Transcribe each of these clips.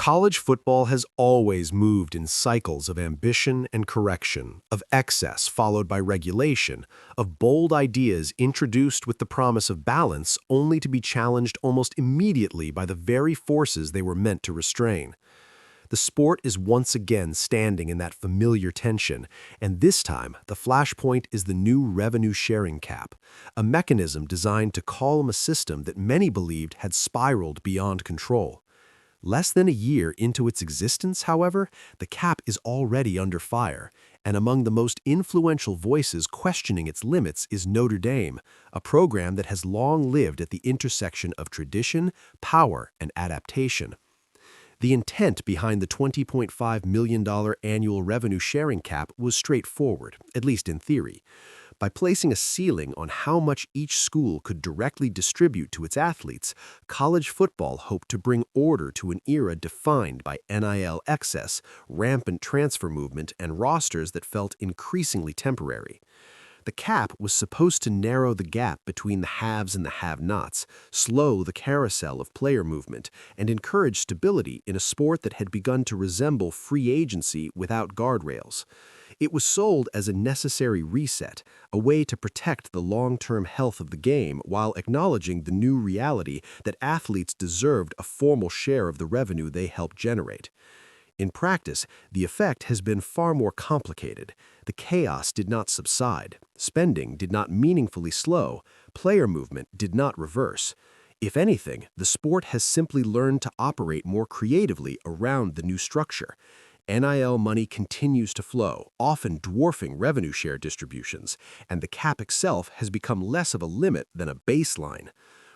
College football has always moved in cycles of ambition and correction, of excess followed by regulation, of bold ideas introduced with the promise of balance only to be challenged almost immediately by the very forces they were meant to restrain. The sport is once again standing in that familiar tension, and this time the flashpoint is the new revenue sharing cap, a mechanism designed to calm a system that many believed had spiraled beyond control. Less than a year into its existence, however, the cap is already under fire, and among the most influential voices questioning its limits is Notre Dame, a program that has long lived at the intersection of tradition, power, and adaptation. The intent behind the $20.5 million annual revenue sharing cap was straightforward, at least in theory. By placing a ceiling on how much each school could directly distribute to its athletes, college football hoped to bring order to an era defined by NIL excess, rampant transfer movement, and rosters that felt increasingly temporary. The cap was supposed to narrow the gap between the haves and the have-nots, slow the carousel of player movement, and encourage stability in a sport that had begun to resemble free agency without guardrails. It was sold as a necessary reset, a way to protect the long-term health of the game while acknowledging the new reality that athletes deserved a formal share of the revenue they helped generate. In practice, the effect has been far more complicated. The chaos did not subside, spending did not meaningfully slow, player movement did not reverse. If anything, the sport has simply learned to operate more creatively around the new structure. NIL money continues to flow, often dwarfing revenue share distributions, and the cap itself has become less of a limit than a baseline.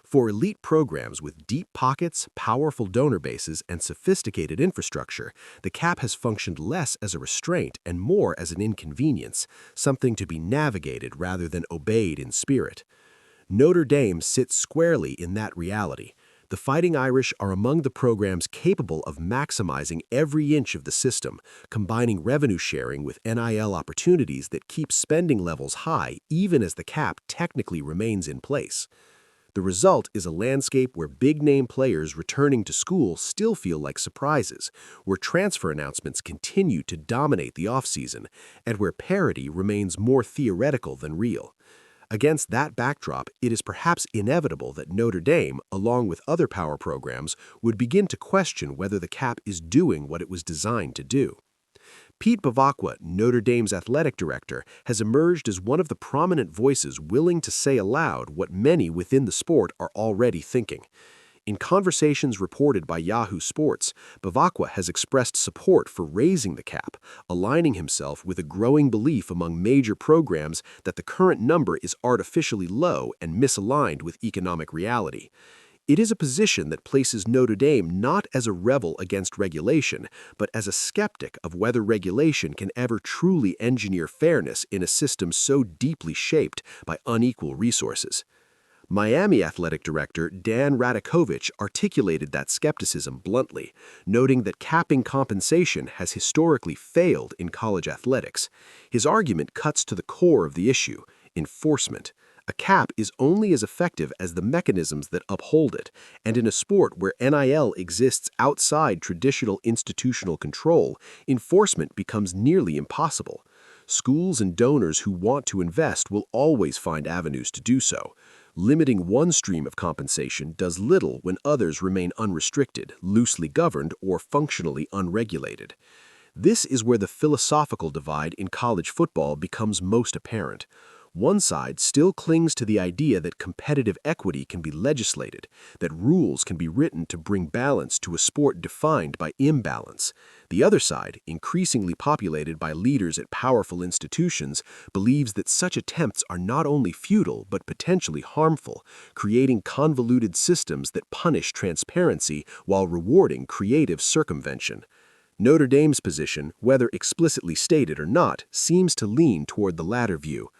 For elite programs with deep pockets, powerful donor bases, and sophisticated infrastructure, the cap has functioned less as a restraint and more as an inconvenience, something to be navigated rather than obeyed in spirit. Notre Dame sits squarely in that reality. The Fighting Irish are among the programs capable of maximizing every inch of the system, combining revenue sharing with NIL opportunities that keep spending levels high even as the cap technically remains in place. The result is a landscape where big-name players returning to school still feel like surprises, where transfer announcements continue to dominate the offseason, and where parity remains more theoretical than real. Against that backdrop, it is perhaps inevitable that Notre Dame, along with other power programs, would begin to question whether the cap is doing what it was designed to do. Pete Bavacqua, Notre Dame's athletic director, has emerged as one of the prominent voices willing to say aloud what many within the sport are already thinking. In conversations reported by Yahoo Sports, Bavacqua has expressed support for raising the cap, aligning himself with a growing belief among major programs that the current number is artificially low and misaligned with economic reality. It is a position that places Notre Dame not as a rebel against regulation, but as a skeptic of whether regulation can ever truly engineer fairness in a system so deeply shaped by unequal resources. Miami athletic director Dan Radakovich articulated that skepticism bluntly, noting that capping compensation has historically failed in college athletics. His argument cuts to the core of the issue: enforcement. A cap is only as effective as the mechanisms that uphold it, and in a sport where NIL exists outside traditional institutional control, enforcement becomes nearly impossible. Schools and donors who want to invest will always find avenues to do so. Limiting one stream of compensation does little when others remain unrestricted, loosely governed, or functionally unregulated. This is where the philosophical divide in college football becomes most apparent. One side still clings to the idea that competitive equity can be legislated, that rules can be written to bring balance to a sport defined by imbalance. The other side, increasingly populated by leaders at powerful institutions, believes that such attempts are not only futile but potentially harmful, creating convoluted systems that punish transparency while rewarding creative circumvention. Notre Dame's position, whether explicitly stated or not, seems to lean toward the latter view.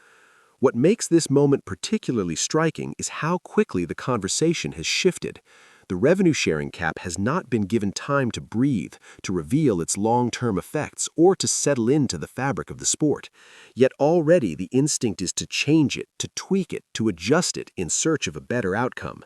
What makes this moment particularly striking is how quickly the conversation has shifted. The revenue-sharing cap has not been given time to breathe, to reveal its long-term effects, or to settle into the fabric of the sport. Yet already the instinct is to change it, to tweak it, to adjust it in search of a better outcome.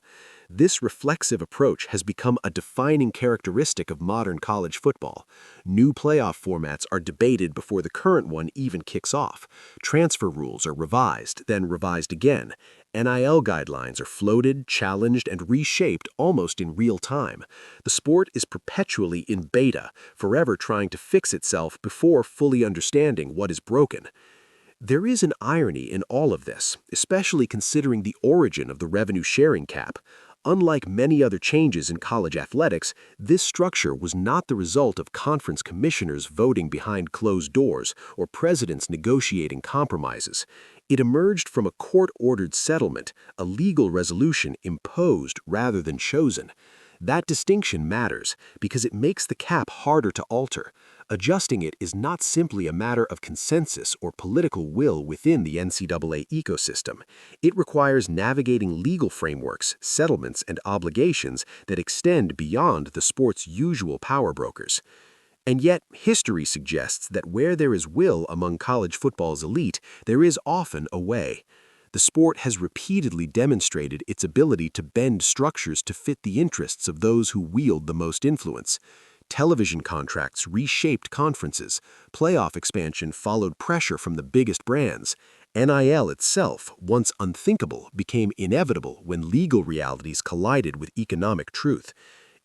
This reflexive approach has become a defining characteristic of modern college football. New playoff formats are debated before the current one even kicks off. Transfer rules are revised, then revised again. NIL guidelines are floated, challenged, and reshaped almost in real time. The sport is perpetually in beta, forever trying to fix itself before fully understanding what is broken. There is an irony in all of this, especially considering the origin of the revenue sharing cap. Unlike many other changes in college athletics, this structure was not the result of conference commissioners voting behind closed doors or presidents negotiating compromises. It emerged from a court-ordered settlement, a legal resolution imposed rather than chosen. That distinction matters because it makes the cap harder to alter. Adjusting it is not simply a matter of consensus or political will within the NCAA ecosystem. It requires navigating legal frameworks, settlements, and obligations that extend beyond the sport's usual power brokers. And yet, history suggests that where there is will among college football's elite, there is often a way. The sport has repeatedly demonstrated its ability to bend structures to fit the interests of those who wield the most influence. Television contracts reshaped conferences, playoff expansion followed pressure from the biggest brands. NIL itself, once unthinkable, became inevitable when legal realities collided with economic truth.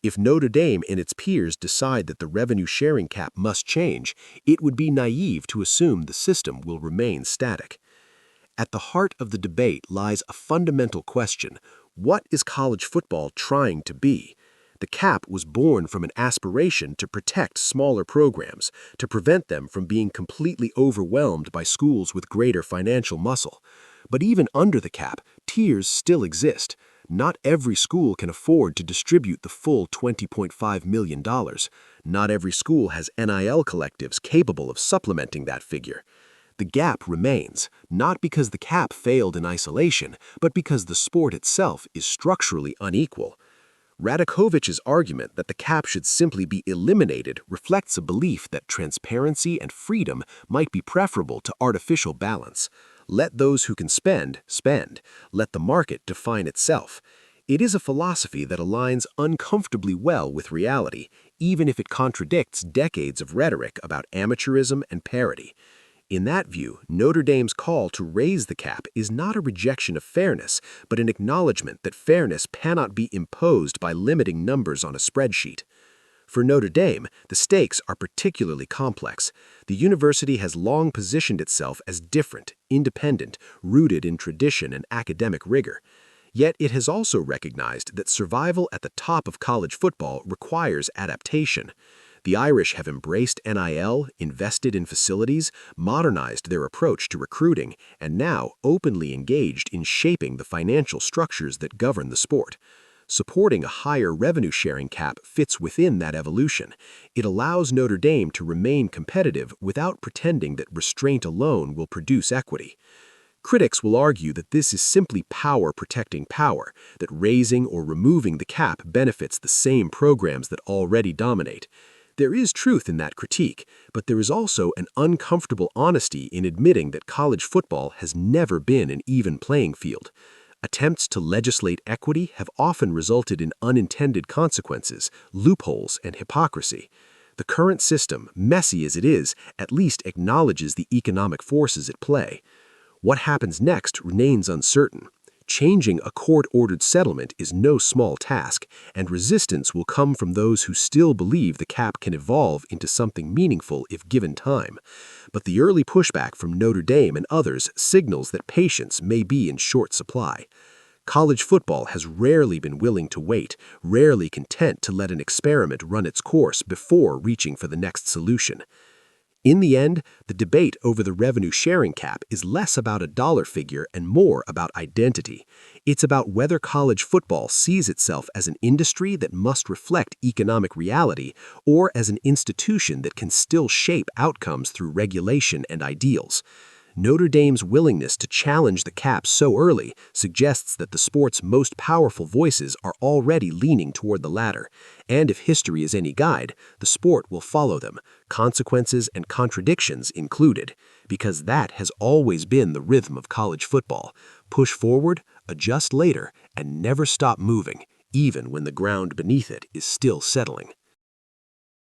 If Notre Dame and its peers decide that the revenue sharing cap must change, it would be naive to assume the system will remain static. At the heart of the debate lies a fundamental question: what is college football trying to be? The cap was born from an aspiration to protect smaller programs, to prevent them from being completely overwhelmed by schools with greater financial muscle. But even under the cap, tiers still exist. Not every school can afford to distribute the full $20.5 million. Not every school has NIL collectives capable of supplementing that figure. The gap remains, not because the cap failed in isolation, but because the sport itself is structurally unequal. Radakovich's argument that the cap should simply be eliminated reflects a belief that transparency and freedom might be preferable to artificial balance. Let those who can spend, spend. Let the market define itself. It is a philosophy that aligns uncomfortably well with reality, even if it contradicts decades of rhetoric about amateurism and parity. In that view, Notre Dame's call to raise the cap is not a rejection of fairness, but an acknowledgement that fairness cannot be imposed by limiting numbers on a spreadsheet. For Notre Dame, the stakes are particularly complex. The university has long positioned itself as different, independent, rooted in tradition and academic rigor. Yet it has also recognized that survival at the top of college football requires adaptation. The Irish have embraced NIL, invested in facilities, modernized their approach to recruiting, and now openly engaged in shaping the financial structures that govern the sport. Supporting a higher revenue-sharing cap fits within that evolution. It allows Notre Dame to remain competitive without pretending that restraint alone will produce equity. Critics will argue that this is simply power protecting power, that raising or removing the cap benefits the same programs that already dominate. There is truth in that critique, but there is also an uncomfortable honesty in admitting that college football has never been an even playing field. Attempts to legislate equity have often resulted in unintended consequences, loopholes, and hypocrisy. The current system, messy as it is, at least acknowledges the economic forces at play. What happens next remains uncertain. Changing a court-ordered settlement is no small task, and resistance will come from those who still believe the cap can evolve into something meaningful if given time. But the early pushback from Notre Dame and others signals that patience may be in short supply. College football has rarely been willing to wait, rarely content to let an experiment run its course before reaching for the next solution. In the end, the debate over the revenue sharing cap is less about a dollar figure and more about identity. It's about whether college football sees itself as an industry that must reflect economic reality or as an institution that can still shape outcomes through regulation and ideals. Notre Dame's willingness to challenge the cap so early suggests that the sport's most powerful voices are already leaning toward the latter. And if history is any guide, the sport will follow them, consequences and contradictions included, because that has always been the rhythm of college football. Push forward, adjust later, and never stop moving, even when the ground beneath it is still settling.